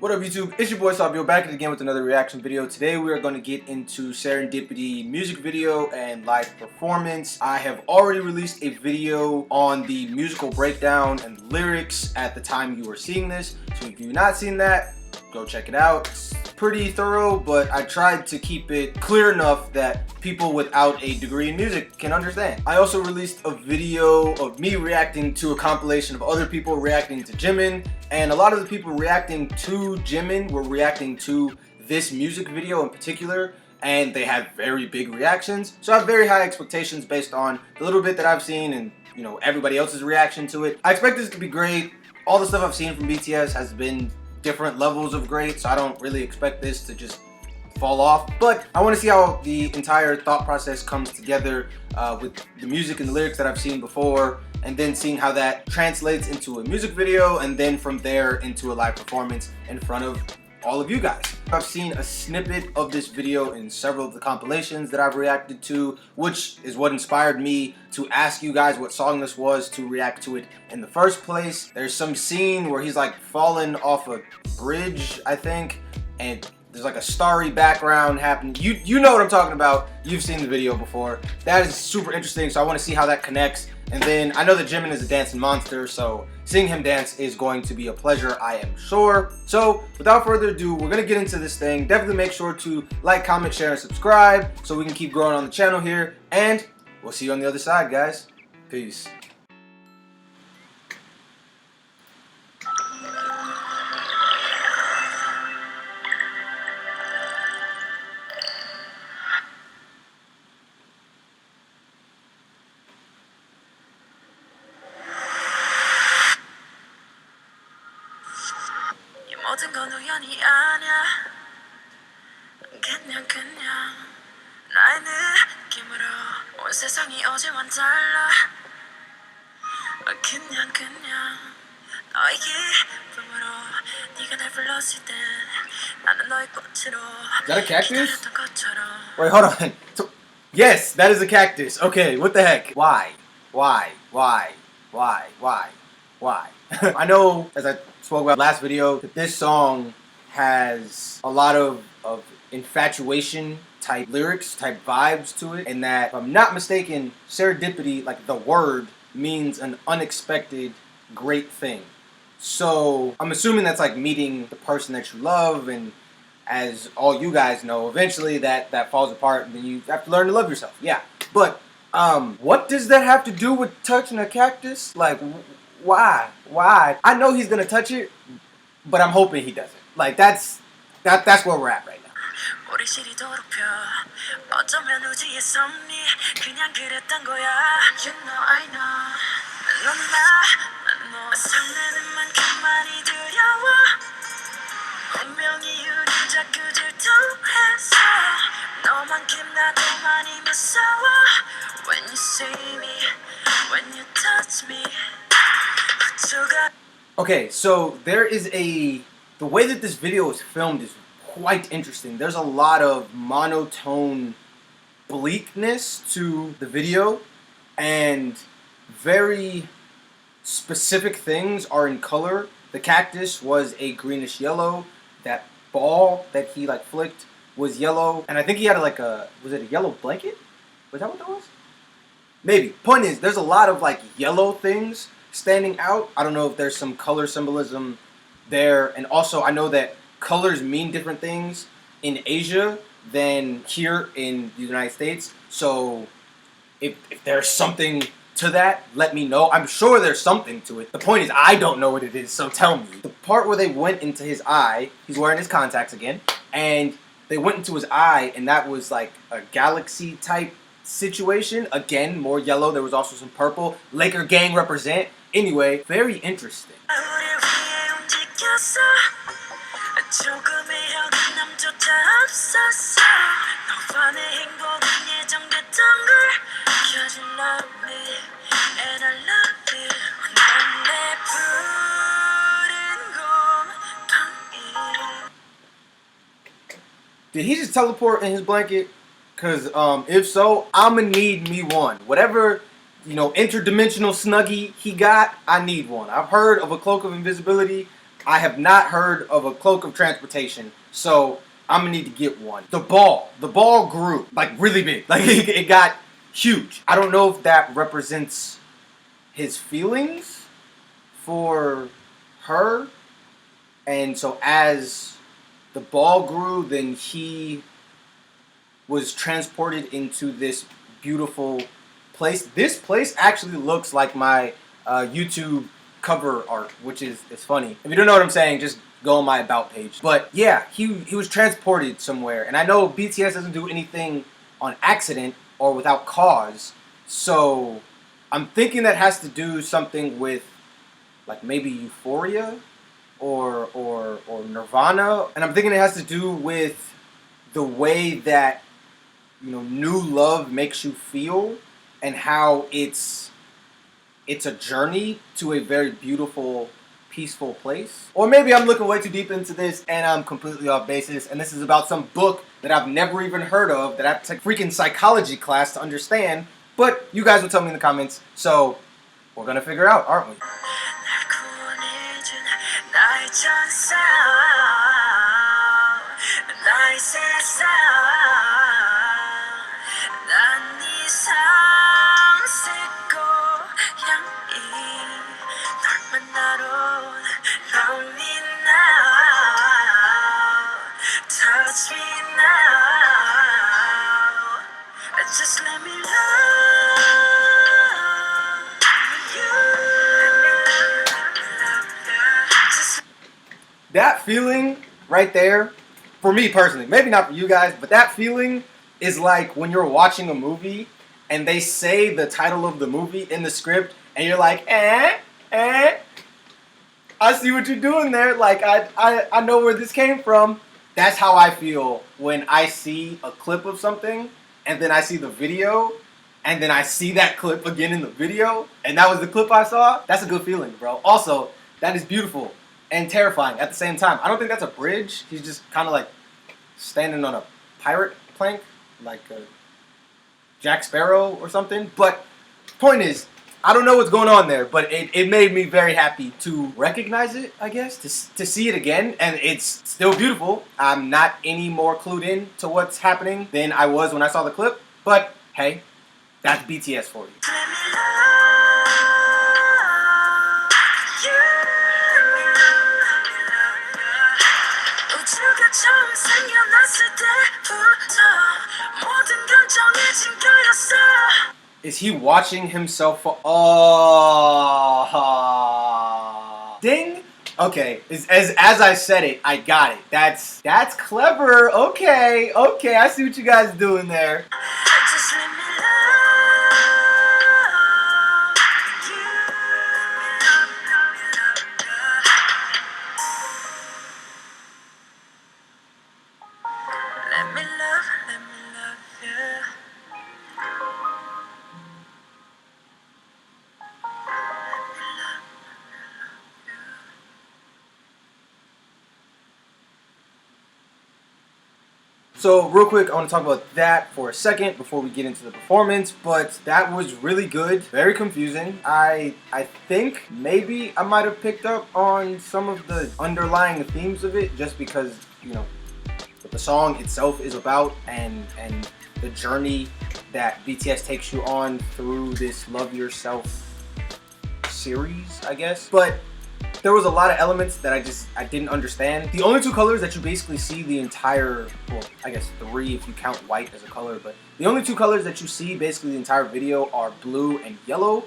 What up YouTube? It's your boy Esaveo back again with another reaction video. Today we are going to get into Serendipity music video and live performance. I have already released a video on the musical breakdown and lyrics at the time you are seeing this. So if you've not seen that, go check it out. It's pretty thorough, but I tried to keep it clear enough that people without a degree in music can understand. I also released a video of me reacting to a compilation of other people reacting to Jimin, and a lot of the people reacting to Jimin were reacting to this music video in particular, and they had very big reactions. So I have very high expectations based on the little bit that I've seen and everybody else's reaction to it. I expect this to be great. All the stuff I've seen from BTS has been different levels of great, so I don't really expect this to just fall off, but I want to see how the entire thought process comes together with the music and the lyrics that I've seen before, and then seeing how that translates into a music video, and then from there into a live performance in front of all of you guys. I've seen a snippet of this video in several of the compilations that I've reacted to, which is what inspired me to ask you guys what song this was to react to it in the first place. There's some scene where he's like falling off a bridge, I think, and there's like a starry background happening. You know what I'm talking about. You've seen the video before. That is super interesting, so I want to see how that connects. And then I know that Jimin is a dancing monster, so seeing him dance is going to be a pleasure, I am sure. So without further ado, we're gonna get into this thing. Definitely make sure to like, comment, share, and subscribe so we can keep growing on the channel here. And we'll see you on the other side, guys. Peace. 모든 건 우연이 아니야. 그냥 나의 느낌으로 온 세상이 어제와는 달라. 그냥 너의 기쁨으로 네가 날 불렀을 때 나는 너의 꽃으로. Is that a cactus? Wait, hold on. Yes, that is a cactus. Okay, what the heck? Why? I know, as I spoke about last video, that this song has a lot of infatuation type lyrics, type vibes to it, and that, if I'm not mistaken, serendipity, like the word, means an unexpected great thing. So I'm assuming that's like meeting the person that you love, and as all you guys know, eventually that falls apart and then you have to learn to love yourself. Yeah, but what does that have to do with touching a cactus? Like, why? I know he's gonna touch it, but I'm hoping he doesn't. Like, that's where we're at right now. When you see me, when you touch me. Okay, so the way that this video is filmed is quite interesting. There's a lot of monotone bleakness to the video, and very specific things are in color. The cactus was a greenish yellow. That ball that he like flicked was yellow, and I think he had like was it a yellow blanket? Was that what that was? Maybe. Point is, there's a lot of like yellow things standing out. I don't know if there's some color symbolism there, and also I know that colors mean different things in Asia than here in the United States. So if there's something to that, let me know. I'm sure there's something to it. The point is, I don't know what it is, so tell me. The part where they went into his eye, he's wearing his contacts again, and they went into his eye, and that was like a galaxy type situation. Again, more yellow. There was also some purple. Laker gang represent. Anyway, very interesting. Did he just teleport in his blanket? Because if so, I'ma need me one. Whatever interdimensional snuggie he got, I need one. I've heard of a cloak of invisibility. I have not heard of a cloak of transportation, so I'm gonna need to get one. The ball grew like really big, like it got huge. I don't know if that represents his feelings for her, and so as the ball grew, then he was transported into this beautiful place. This place actually looks like my YouTube cover art, which is funny. If you don't know what I'm saying, just go on my about page. But yeah, he was transported somewhere, and I know BTS doesn't do anything on accident or without cause, so I'm thinking that has to do something with like maybe Euphoria or Nirvana, and I'm thinking it has to do with the way that new love makes you feel and how it's a journey to a very beautiful, peaceful place. Or maybe I'm looking way too deep into this and I'm completely off basis, and this is about some book that I've never even heard of that I have to take freaking psychology class to understand. But you guys will tell me in the comments, so we're gonna figure out, aren't we? Touch me now. Just let me love you. That feeling right there, for me personally, maybe not for you guys, but that feeling is like when you're watching a movie and they say the title of the movie in the script and you're like, I see what you're doing there. Like, I know where this came from. That's how I feel when I see a clip of something and then I see the video and then I see that clip again in the video and that was the clip I saw. That's a good feeling, bro. Also, that is beautiful and terrifying at the same time. I don't think that's a bridge. He's just kind of like standing on a pirate plank, like Jack Sparrow or something. But point is, I don't know what's going on there, but it made me very happy to recognize it, I guess, to see it again, and it's still beautiful. I'm not any more clued in to what's happening than I was when I saw the clip, but hey, that's BTS for you. Is he watching himself for? Oh, ding. Okay, as I said it, I got it. That's clever. Okay, I see what you guys doing there. Just let me love you. So real quick, I want to talk about that for a second before we get into the performance, but that was really good, very confusing. I think maybe I might have picked up on some of the underlying themes of it just because, what the song itself is about and the journey that BTS takes you on through this Love Yourself series, I guess. But there was a lot of elements that I didn't understand. The only two colors that you basically see the entire, well, I guess three if you count white as a color, but the only two colors that you see basically the entire video are blue and yellow.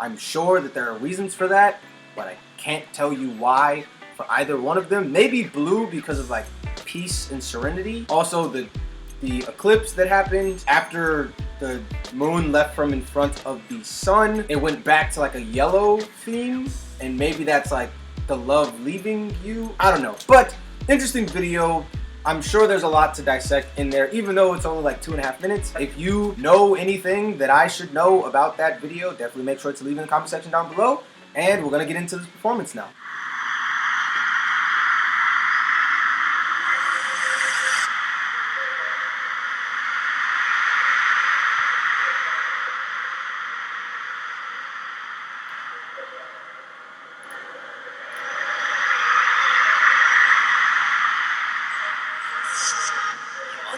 I'm sure that there are reasons for that, but I can't tell you why for either one of them. Maybe blue because of like peace and serenity. Also the eclipse that happened after the moon left from in front of the sun, it went back to like a yellow theme, and maybe that's like the love leaving you. I don't know, but interesting video. I'm sure there's a lot to dissect in there, even though it's only like 2.5 minutes. If you know anything that I should know about that video, definitely make sure to leave in the comment section down below, and we're gonna get into this performance now.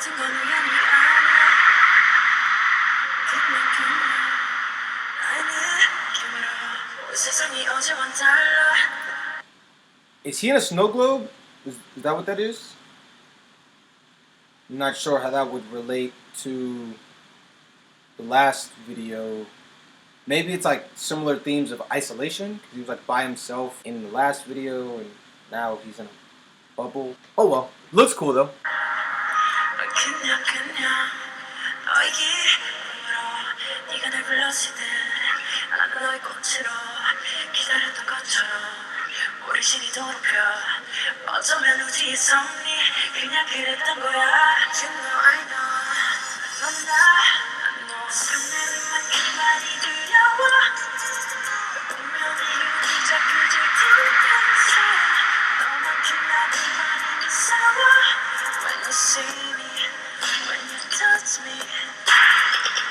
모든 건 우연이 아니야. 그냥 나의 느낌으로 온 세상이 어제와는 달라. Is he in a snow globe? Is that what that is? I'm not sure how that would relate to the last video. Maybe it's like similar themes of isolation, because he was like by himself in the last video and now he's in a bubble. Oh well. Looks cool though. 그냥 너의 기쁨으로 네가 날 불렀을 때 나는 너의 꽃으로 기다렸던 것처럼 우리 신이 더럽혀 어쩌면 우리의 섭리 그냥 그랬던 거야. You know I know 넌 나 설레는 만큼 많이 두려워 분명히 우리 자꾸 들뜨면서 너만큼 나도 많이 무서워. When you see me, when you touch me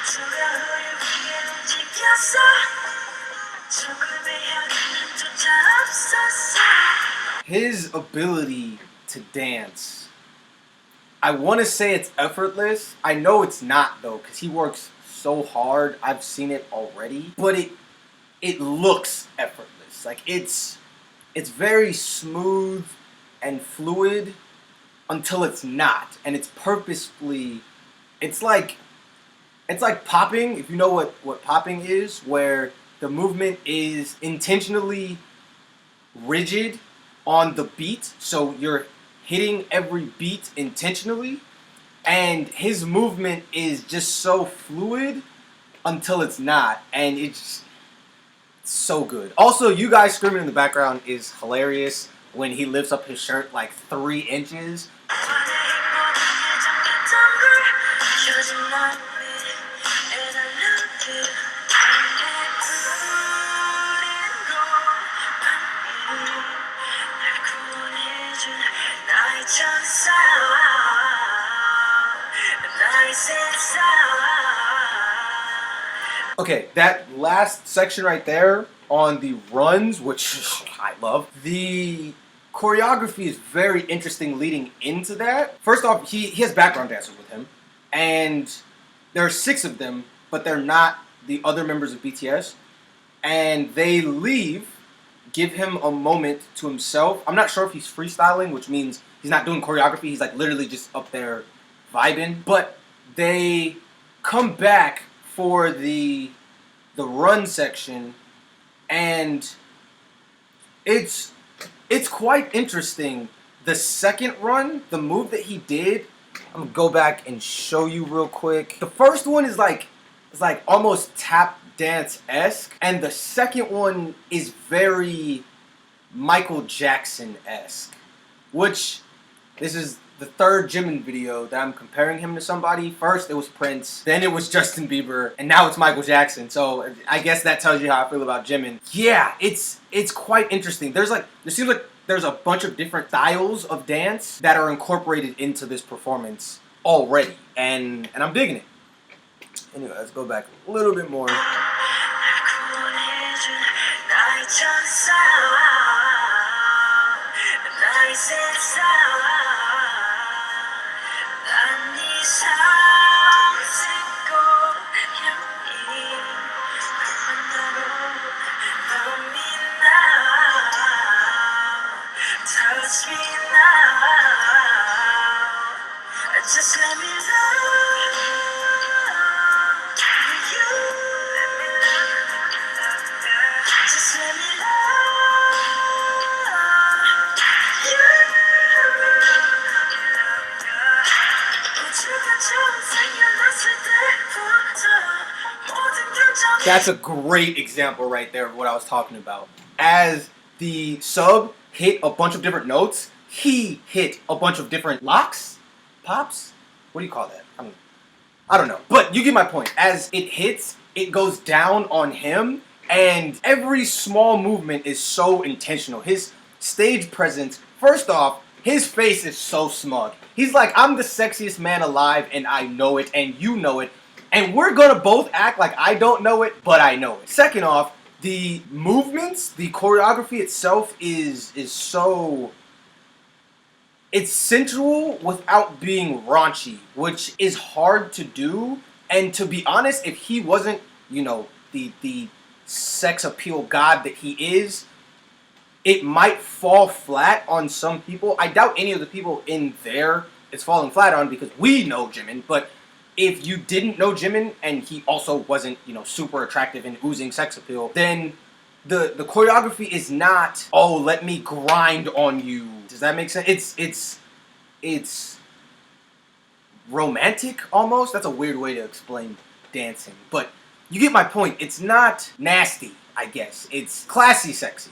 수가 우리 위에 움직였어 조금의 연인조차 없었어. His ability to dance, I want to say it's effortless. I know it's not though, because he works so hard. I've seen it already, but it looks effortless. Like it's very smooth and fluid until it's not, and it's purposefully. It's like popping. If you know what popping is, where the movement is intentionally rigid on the beat, so you're hitting every beat intentionally, and his movement is just so fluid until it's not, and it's so good. Also, you guys screaming in the background is hilarious when he lifts up his shirt like 3 inches. Okay, that last section right there on the runs, which I love, the choreography is very interesting leading into that. First off, he has background dancers with him, and there are 6 of them, but they're not the other members of BTS, and they leave, give him a moment to himself. I'm not sure if he's freestyling, which means he's not doing choreography, he's like literally just up there vibing, but they come back for the run section, and it's quite interesting. The second run, the move that he did, I'm gonna go back and show you real quick. The first one is like almost tap dance-esque, and the second one is very Michael Jackson-esque, which this is the 3rd Jimin video that I'm comparing him to somebody. First it was Prince, then it was Justin Bieber, and now it's Michael Jackson. So I guess that tells you how I feel about Jimin. Yeah, it's quite interesting. There seems like there's a bunch of different styles of dance that are incorporated into this performance already, and I'm digging it. Anyway, let's go back a little bit more. Just let me love you. Just let me love you. 우주가 생겨났을 때부터 모든 결정. That's a great example right there of what I was talking about. As the sub hit a bunch of different notes, he hit a bunch of different locks? Pops? What do you call that? I don't know. But you get my point. As it hits, it goes down on him, and every small movement is so intentional. His stage presence, first off, his face is so smug. He's like, I'm the sexiest man alive, and I know it, and you know it, and we're gonna both act like I don't know it, but I know it. Second off, the movements, the choreography itself is so it's sensual without being raunchy, which is hard to do. And to be honest, if he wasn't, you know, the sex appeal god that he is, it might fall flat on some people. I doubt any of the people in there it's falling flat on because we know Jimin. But if you didn't know Jimin and he also wasn't, you know, super attractive and oozing sex appeal, then the choreography is not, oh, let me grind on you. Does that make sense? It's romantic almost. That's a weird way to explain dancing, but you get my point. It's not nasty, I guess. It's classy sexy.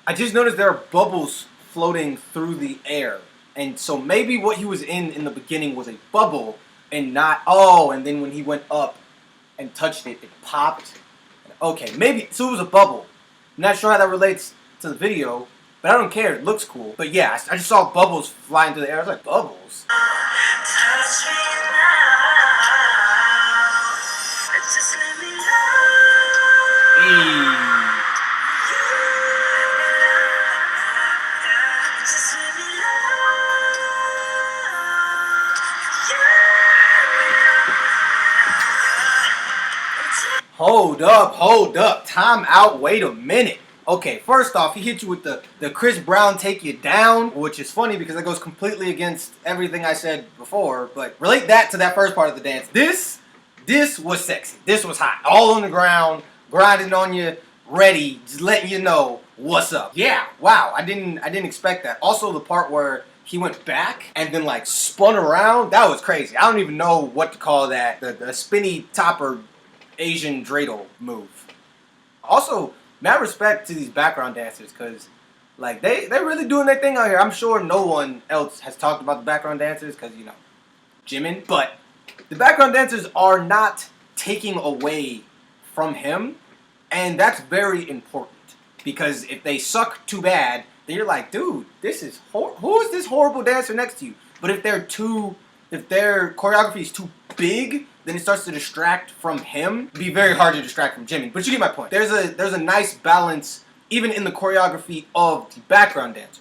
I just noticed there are bubbles floating through the air. And so maybe what he was in the beginning was a bubble and not, oh, and then when he went up and touched it, it popped. Okay, maybe, so it was a bubble. I'm not sure how that relates to the video, but I don't care, it looks cool. But yeah, I just saw bubbles flying through the air. I was like, bubbles? Hey. Hold up, time out, wait a minute. Okay, first off, he hit you with the Chris Brown take you down, which is funny because that goes completely against everything I said before, but relate that to that first part of the dance. This was sexy. This was hot. All on the ground, grinding on you, ready, just letting you know what's up. Yeah, wow, I didn't expect that. Also the part where he went back and then like spun around, that was crazy. I don't even know what to call that. The spinny topper Asian dreidel move. Also, mad respect to these background dancers because, like, they're really doing their thing out here. I'm sure no one else has talked about the background dancers because, you know, Jimin. But the background dancers are not taking away from him, and that's very important because if they suck too bad, then you're like, dude, this is who is this horrible dancer next to you? But if their choreography is too big, then it starts to distract from him. It'd be very hard to distract from Jimin. But you get my point. There's a nice balance even in the choreography of the background dancer.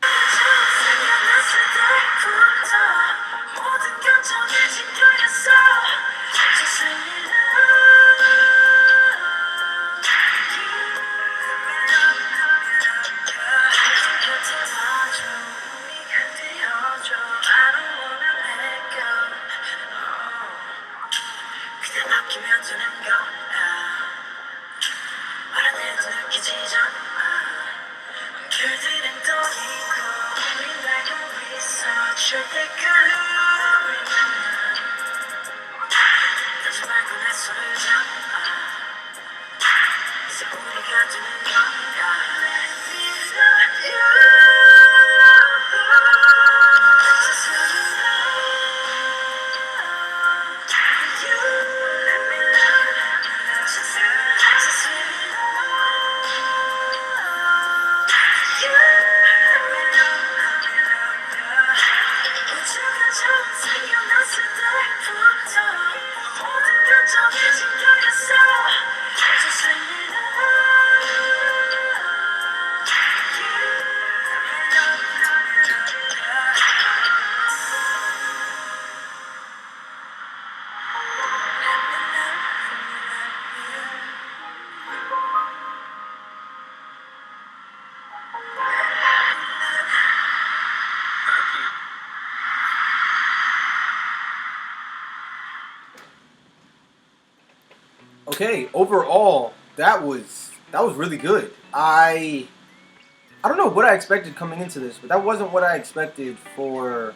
Okay, overall, that was really good. I I don't know what I expected coming into this, but that wasn't what I expected for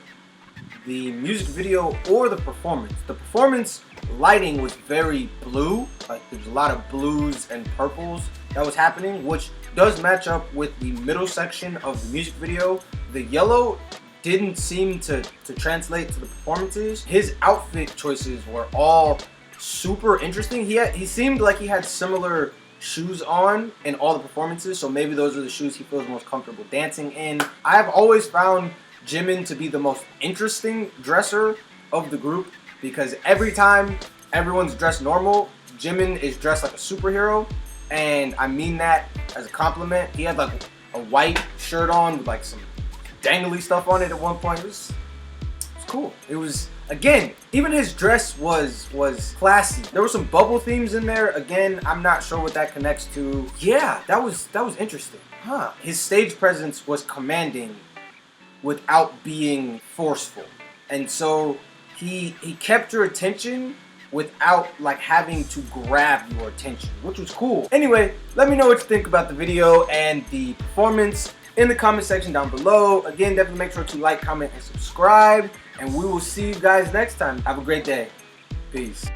the music video or the performance. The performance lighting was very blue, like there's a lot of blues and purples that was happening, which does match up with the middle section of the music video. The yellow didn't seem to translate to the performances. His outfit choices were all super interesting. He seemed like he had similar shoes on in all the performances, so maybe those are the shoes he feels most comfortable dancing in. I have always found Jimin to be the most interesting dresser of the group, because every time everyone's dressed normal, Jimin is dressed like a superhero, and I mean that as a compliment. He had like a white shirt on with like some dangly stuff on it at one point. It was cool. It was, again, even his dress was classy. There were some bubble themes in there. Again, I'm not sure what that connects to. Yeah, that was interesting. Huh. His stage presence was commanding without being forceful. And so he kept your attention without like having to grab your attention, which was cool. Anyway, let me know what you think about the video and the performance in the comment section down below. Again, definitely make sure to like, comment, and subscribe, and we will see you guys next time. Have a great day. Peace.